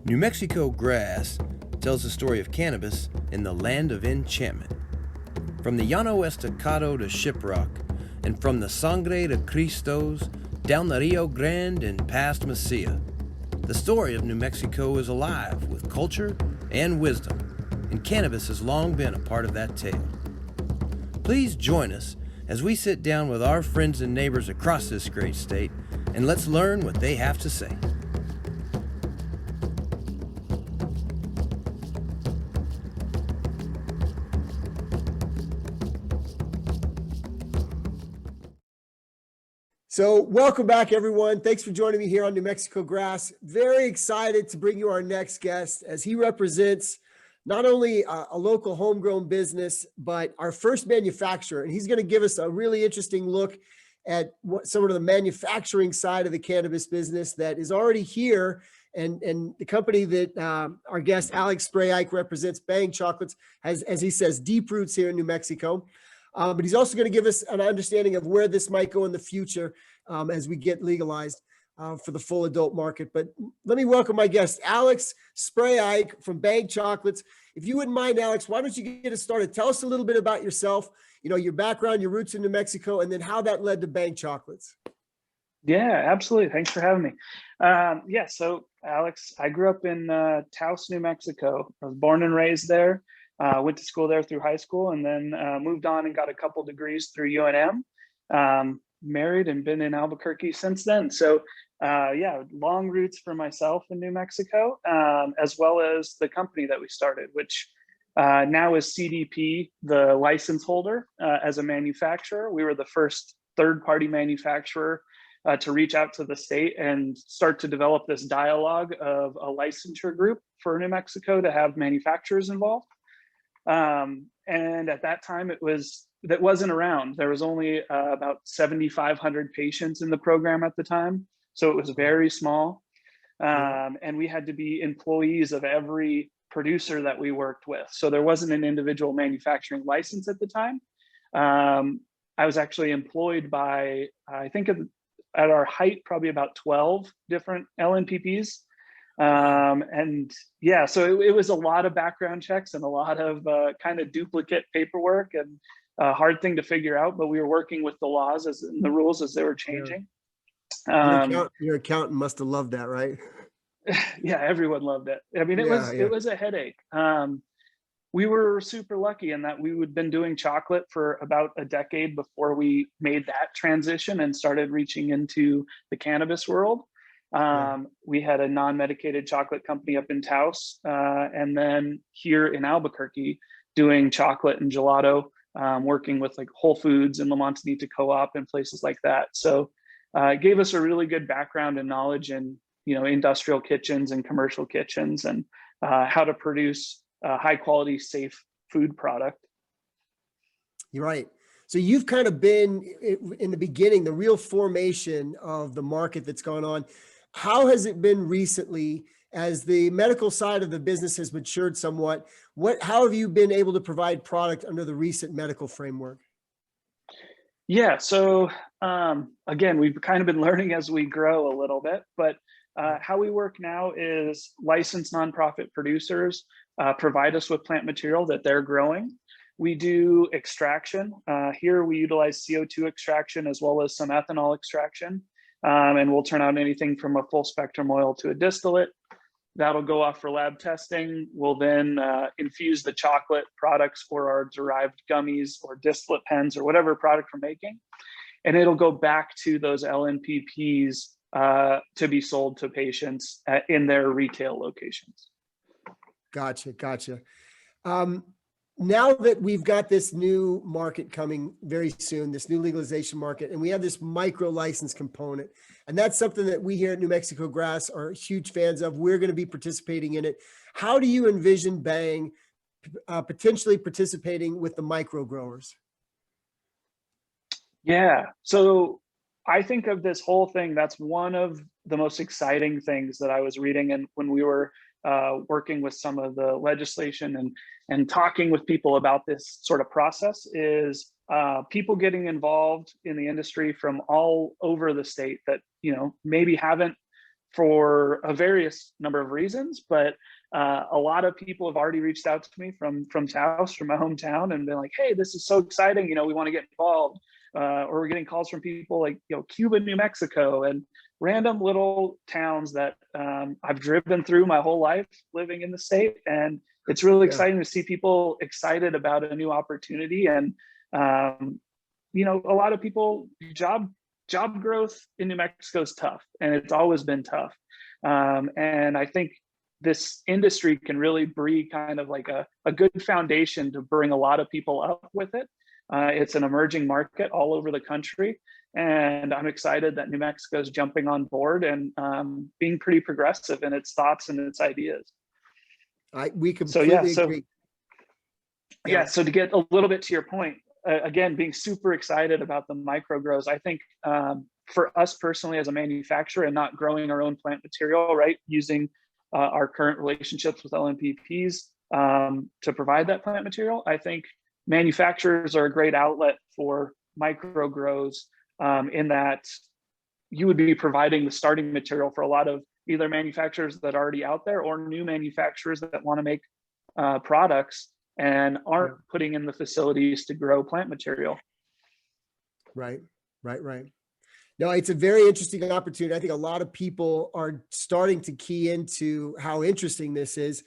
New Mexico Grass tells the story of cannabis in the land of enchantment. From the Llano Estacado to Shiprock, and from the Sangre de Cristos down the Rio Grande and past Mesilla, the story of New Mexico is alive with culture and wisdom, and cannabis has long been a part of that tale. Please join us as we sit down with our friends and neighbors across this great state, and let's learn what they have to say. So welcome back, everyone. Thanks for joining me here on New Mexico Grass. Very excited to bring you our next guest as he represents not only a local homegrown business, but our first manufacturer. And he's going to give us a really interesting look at what some of the manufacturing side of the cannabis business that is already here. And the company that our guest, Alex Spray-eich, represents, Bhang Chocolates, has, as he says, deep roots here in New Mexico. But he's also going to give us an understanding of where this might go in the future as we get legalized for the full adult market. But let me welcome my guest, Alex Spray-eich from Bhang Chocolates. If you wouldn't mind, Alex, why don't you get us started? Tell us a little bit about yourself, you know, your background, your roots in New Mexico, and then how that led to Bhang Chocolates. Yeah, absolutely. Thanks for having me. So Alex, I grew up in Taos, New Mexico. I was born and raised there. Went to school there through high school, and then moved on and got a couple degrees through UNM. Married and been in Albuquerque since then. So long roots for myself in New Mexico, as well as the company that we started, which now is CDP, the license holder as a manufacturer. We were the first third-party manufacturer to reach out to the state and start to develop this dialogue of a licensure group for New Mexico to have manufacturers involved. And at that time, that wasn't around. There was only about 7,500 patients in the program at the time. So it was very small. And we had to be employees of every producer that we worked with. So there wasn't an individual manufacturing license at the time. I was actually employed by, I think at our height, probably about 12 different LNPPs. So it was a lot of background checks and a lot of kind of duplicate paperwork and a hard thing to figure out, but we were working with the laws and the rules as they were changing. Your accountant must have loved that, right? Yeah, everyone loved it. I mean, it was a headache. We were super lucky in that we had been doing chocolate for about a decade before we made that transition and started reaching into the cannabis world. We had a non-medicated chocolate company up in Taos, and then here in Albuquerque doing chocolate and gelato, working with like Whole Foods and La Montanita Co-op and places like that. So it gave us a really good background and knowledge in, industrial kitchens and commercial kitchens and how to produce high quality, safe food product. You're right. So you've kind of been in the beginning, the real formation of the market that's gone on. How has it been recently as the medical side of the business has matured somewhat? How have you been able to provide product under the recent medical framework? Yeah, so again, we've kind of been learning as we grow a little bit, but how we work now is licensed nonprofit producers provide us with plant material that they're growing. We do extraction. Here we utilize CO2 extraction as well as some ethanol extraction. And we'll turn out anything from a full spectrum oil to a distillate. That'll go off for lab testing. We'll then infuse the chocolate products or our derived gummies or distillate pens or whatever product we're making. And it'll go back to those LNPPs to be sold to patients in their retail locations. Gotcha. Now that we've got this new market coming very soon, this new legalization market, and we have this micro license component, and that's something that we here at New Mexico Grass are huge fans of. We're going to be participating in it. How do you envision Bhang potentially participating with the micro growers? Yeah, so I think of this whole thing, that's one of the most exciting things that I was reading, and when we were working with some of the legislation and talking with people about this sort of process is people getting involved in the industry from all over the state that maybe haven't for a various number of reasons, but a lot of people have already reached out to me from Taos, from my hometown, and been like, hey, this is so exciting, we want to get involved. Or we're getting calls from people like, Cuba, New Mexico, and random little towns that I've driven through my whole life living in the state. And it's really exciting to see people excited about a new opportunity. And, a lot of people, job growth in New Mexico is tough, and it's always been tough. And I think this industry can really breed kind of like a good foundation to bring a lot of people up with it. It's an emerging market all over the country, and I'm excited that New Mexico is jumping on board and being pretty progressive in its thoughts and its ideas. We completely agree. Yeah, so to get a little bit to your point, again, being super excited about the microgrows, I think for us personally as a manufacturer and not growing our own plant material, right, using our current relationships with LNPPs to provide that plant material, I think manufacturers are a great outlet for microgrows in that you would be providing the starting material for a lot of either manufacturers that are already out there or new manufacturers that want to make products and aren't putting in the facilities to grow plant material. Right. No, it's a very interesting opportunity. I think a lot of people are starting to key into how interesting this is.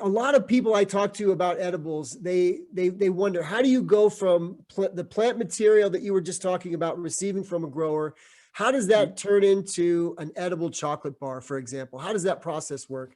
A lot of people I talk to about edibles, they wonder, how do you go from the plant material that you were just talking about receiving from a grower? How does that turn into an edible chocolate bar, for example? How does that process work?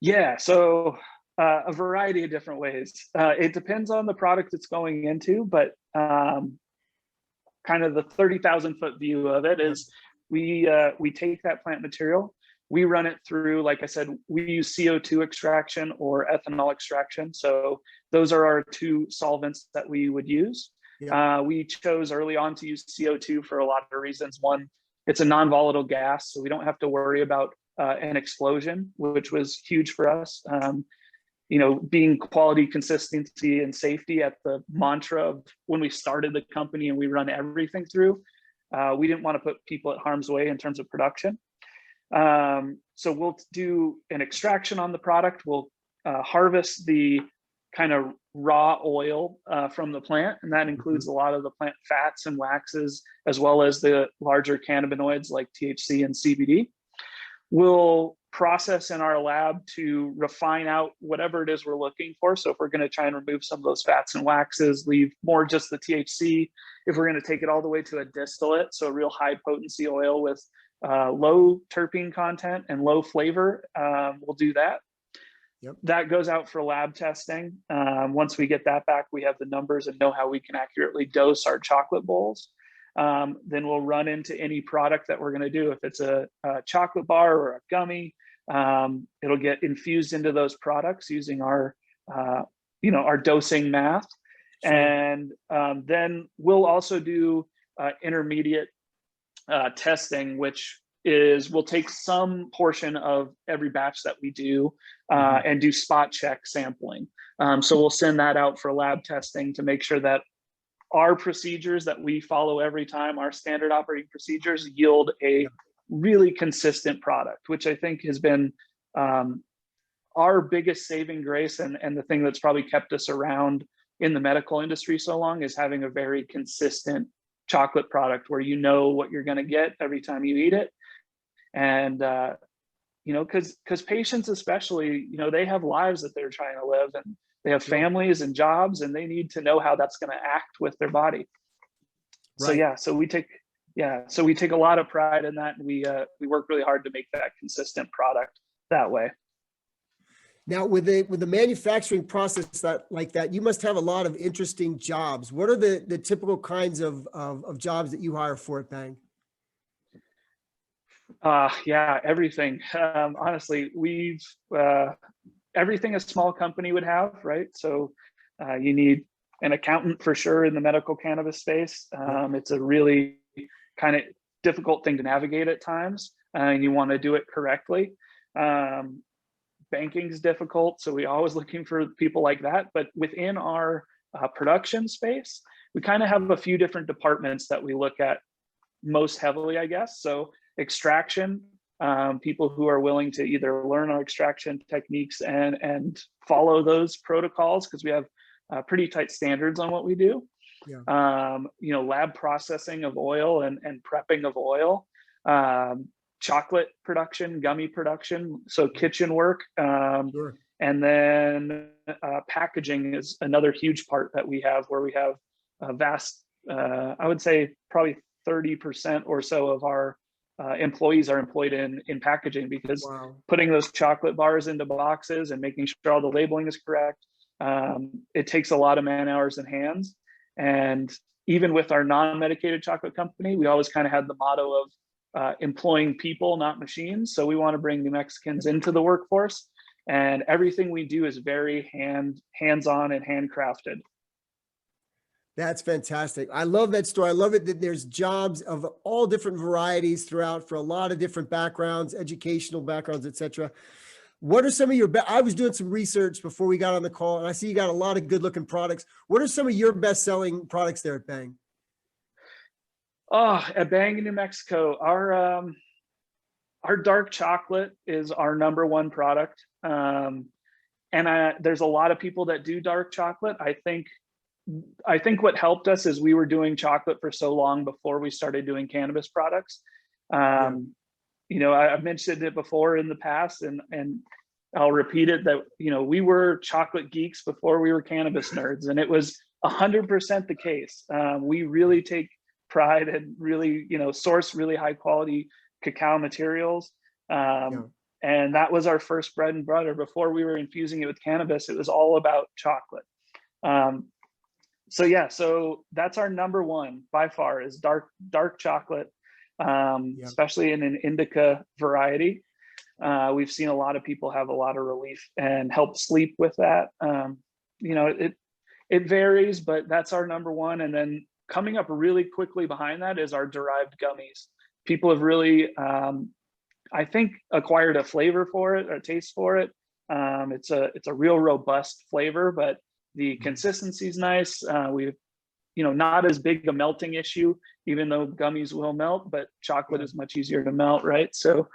Yeah, so a variety of different ways. It depends on the product it's going into, but kind of the 30,000 foot view of it is we take that plant material, we run it through, like I said, we use CO2 extraction or ethanol extraction. So those are our two solvents that we would use. Yeah. We chose early on to use CO2 for a lot of reasons. One, it's a non-volatile gas, so we don't have to worry about an explosion, which was huge for us. Being quality, consistency, and safety at the mantra of when we started the company and we run everything through, we didn't want to put people at harm's way in terms of production. So we'll do an extraction on the product. We'll harvest the kind of raw oil from the plant, and that includes a lot of the plant fats and waxes, as well as the larger cannabinoids like THC and CBD. We'll process in our lab to refine out whatever it is we're looking for. So if we're going to try and remove some of those fats and waxes, leave more just the THC. If we're going to take it all the way to a distillate, so a real high potency oil with low terpene content and low flavor, we'll do that. Yep. That goes out for lab testing. Once we get that back, we have the numbers and know how we can accurately dose our chocolate bowls. Then we'll run into any product that we're going to do. If it's a chocolate bar or a gummy, it'll get infused into those products using our dosing math. Sure. And then we'll also do intermediate testing, which is we'll take some portion of every batch that we do and do spot check sampling. So we'll send that out for lab testing to make sure that our procedures that we follow every time, our standard operating procedures, yield a really consistent product, which I think has been our biggest saving grace and the thing that's probably kept us around in the medical industry so long is having a very consistent chocolate product where you know what you're going to get every time you eat it. And because patients especially, they have lives that they're trying to live, and they have families and jobs, and they need to know how that's going to act with their body. Right. So we take a lot of pride in that, and we work really hard to make that consistent product that way. Now, with the manufacturing process like that, you must have a lot of interesting jobs. What are the typical kinds of jobs that you hire for at Bhang? Everything. Honestly, we've everything a small company would have, right? So you need an accountant for sure in the medical cannabis space. It's a really kind of difficult thing to navigate at times, and you want to do it correctly. Banking is difficult, so we're always looking for people like that. But within our production space, we kind of have a few different departments that we look at most heavily, I guess. So extraction, people who are willing to either learn our extraction techniques and follow those protocols, because we have pretty tight standards on what we do. Yeah. Lab processing of oil and prepping of oil, chocolate production, gummy production, so kitchen work. Sure. And then packaging is another huge part that we have, where we have a vast, I would say probably 30% or so of our employees are employed in packaging, because Wow. putting those chocolate bars into boxes and making sure all the labeling is correct, it takes a lot of man hours and hands. And even with our non-medicated chocolate company, we always kind of had the motto of employing people, not machines. So we want to bring New Mexicans into the workforce, and everything we do is very hands-on and handcrafted. That's fantastic. I love that story. I love it that there's jobs of all different varieties throughout, for a lot of different backgrounds, educational backgrounds, etc. What are some of your I was doing some research before we got on the call, and I see you got a lot of good looking products. What are some of your best selling products there at Bhang? Oh, at Bhang in New Mexico, our dark chocolate is our #1 product. And there's a lot of people that do dark chocolate. I think what helped us is we were doing chocolate for so long before we started doing cannabis products. I've mentioned it before in the past, and I'll repeat it, that, we were chocolate geeks before we were cannabis nerds, and it was 100% the case. We really take pride and really, source really high quality cacao materials. And that was our first bread and butter. Before we were infusing it with cannabis, it was all about chocolate. So that's our #1 by far, is dark chocolate, especially in an indica variety. We've seen a lot of people have a lot of relief and help sleep with that. It varies, but that's our #1. And then coming up really quickly behind that is our derived gummies. People have really, I think, acquired a flavor for it, or a taste for it. It's a real robust flavor, but the consistency is nice. We've, not as big a melting issue, even though gummies will melt, but chocolate is much easier to melt, right? So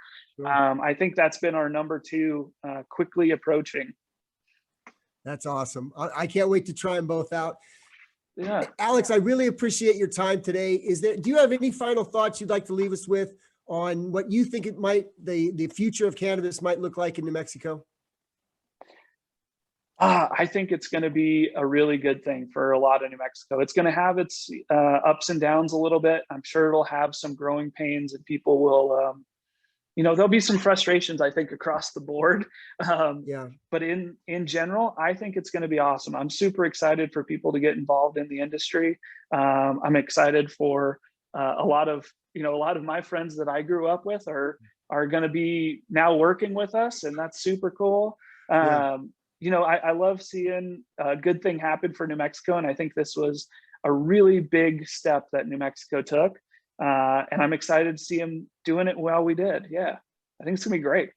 I think that's been our #2, quickly approaching. That's awesome. I can't wait to try them both out. Yeah. Alex, I really appreciate your time today. Do you have any final thoughts you'd like to leave us with on what you think the future of cannabis might look like in New Mexico? I think it's going to be a really good thing for a lot of New Mexico. It's going to have its ups and downs a little bit. I'm sure it'll have some growing pains, and people will, there'll be some frustrations, I think, across the board. But in general, I think it's going to be awesome. I'm super excited for people to get involved in the industry. I'm excited for a lot of my friends that I grew up with are going to be now working with us, and that's super cool. I love seeing a good thing happen for New Mexico, and I think this was a really big step that New Mexico took. And I'm excited to see him doing it while we did. Yeah, I think it's gonna be great.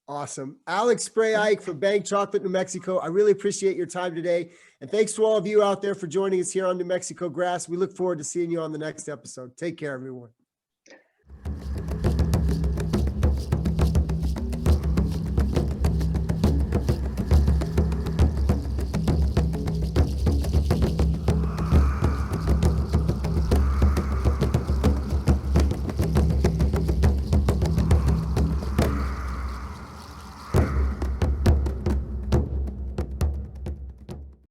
Awesome. Alex Spray-eich from Bhang Chocolate, New Mexico. I really appreciate your time today. And thanks to all of you out there for joining us here on New Mexico Grass. We look forward to seeing you on the next episode. Take care, everyone.